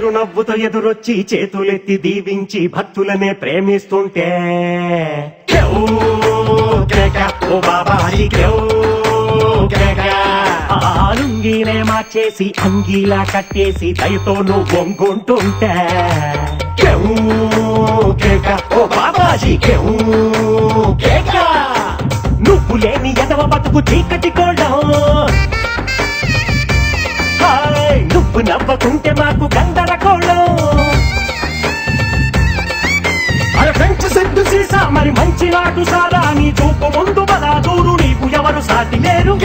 చిరునవ్వుతో ఎదురొచ్చి చేతులెత్తి దీవించి భక్తులనే ప్రేమిస్తుంటే కేవ్ కేక ఓ బాబాజీ కేవ్ కేక. ఆలుంగినే మార్చేసి అంగీలా కట్టేసి దయతో నువ్వు వంగుంటుంటే కేవ్ కేక ఓ బాబాజీ కేవ్ కేక. నువ్వు లేని ఎదవ బతుకు చీకటి కోళ్ళం, నువ్వు నవ్వకుంటే మాకు గందరగోళం. అరే ఫ్రెంచ్ సెద్దు సీసా మరి మంచి నాటు సారా, నీ చూపు ముందు బలా దూరు, నీకు ఎవరు సాటి లేరు.